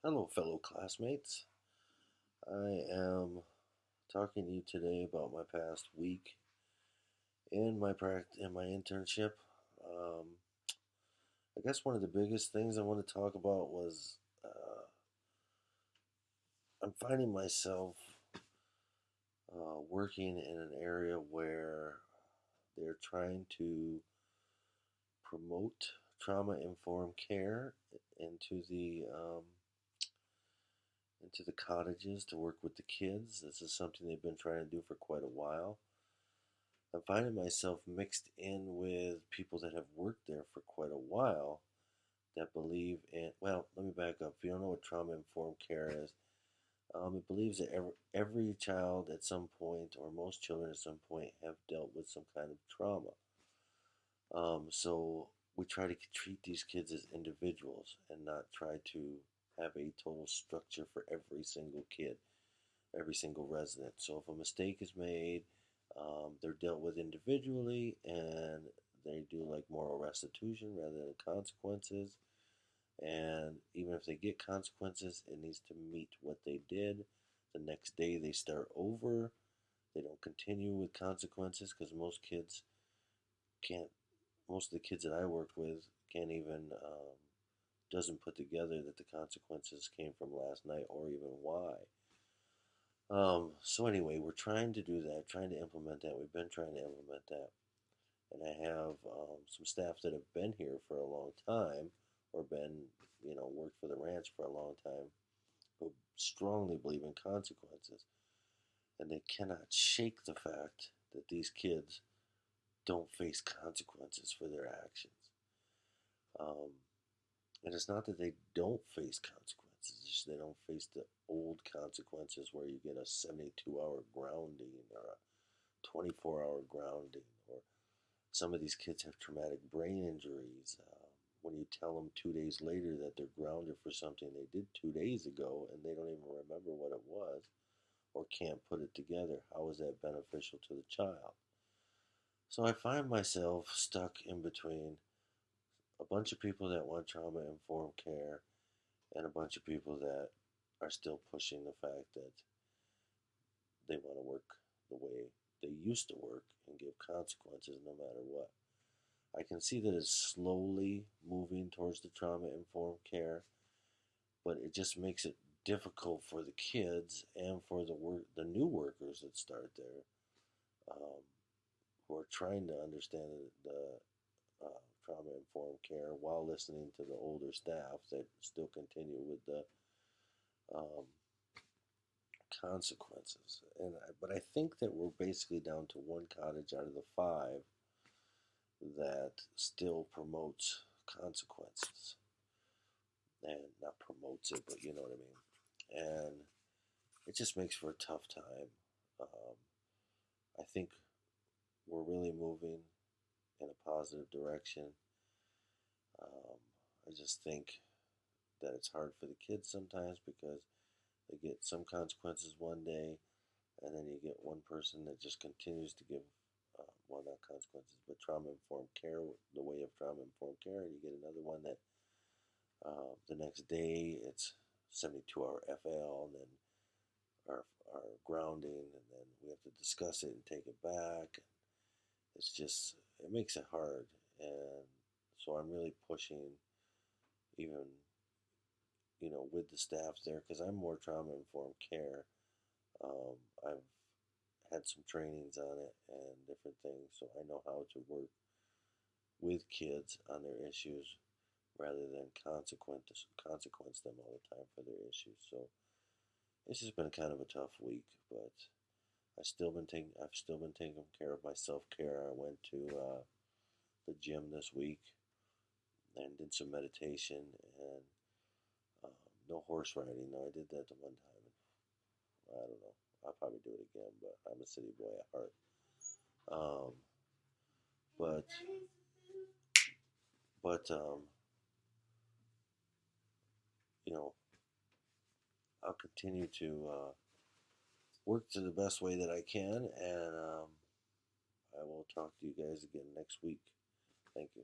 Hello, fellow classmates. I am talking to you today about my past week in my internship. Um, I guess one of the biggest things I want to talk about was I'm finding myself working in an area where they're trying to promote trauma-informed care into the cottages to work with the kids. This is something they've been trying to do for quite a while. I'm finding myself mixed in with people that have worked there for quite a while that believe in, well, let me back up. If you don't know what trauma informed care is, it believes that every child at some point, or most children at some point, have dealt with some kind of trauma. So we try to treat these kids as individuals and not try to have a total structure for every single kid, every single resident. So if a mistake is made, they're dealt with individually and they do like moral restitution rather than consequences. And even if they get consequences, it needs to meet what they did. The next day they start over. They don't continue with consequences because can't, most of the kids that I work with can't even, doesn't put together that the consequences came from last night or even why. So anyway, we're trying to do that, trying to implement that. We've been trying to implement that, and I have some staff that have been here for a long time, or worked for the ranch for a long time, who strongly believe in consequences, and they cannot shake the fact that these kids don't face consequences for their actions. Um, and it's not that they don't face consequences; it's just they don't face the old consequences where you get a 72-hour grounding or a 24-hour grounding, or some of these kids have traumatic brain injuries. When you tell them 2 days later that they're grounded for something they did 2 days ago and they don't even remember what it was or can't put it together, how is that beneficial to the child? So I find myself stuck in between a bunch of people that want trauma informed care and a bunch of people that are still pushing the fact that they want to work the way they used to work and give consequences no matter what. I can see that it's slowly moving towards the trauma informed care, but it just makes it difficult for the kids and for the new workers that start there, um, who are trying to understand the trauma informed care while listening to the older staff that still continue with the um, consequences. But I think that we're basically down to one cottage out of the five that still promotes consequences, and not promotes it, but you know what I mean. And it just makes for a tough time. Um, I think we're really moving in a positive direction. Um, I just think that it's hard for the kids sometimes because they get some consequences one day, and then you get one person that just continues to give, well, not consequences, but trauma informed care, the way of trauma informed care, and you get another one that the next day it's 72-hour FL, and then our grounding, and then we have to discuss it and take it back. It's just, it makes it hard. And so I'm really pushing, even, with the staff there, because I'm more trauma informed care. I've had some trainings on it and different things, so I know how to work with kids on their issues rather than consequence them all the time for their issues. So it's just been kind of a tough week, but I've still been taking care of my self care. I went to the gym this week and did some meditation and no horse riding. No, I did that the one time. I don't know. I'll probably do it again, but I'm a city boy at heart. Um, but but you know, I'll continue to work to the best way that I can, and I will talk to you guys again next week. Thank you.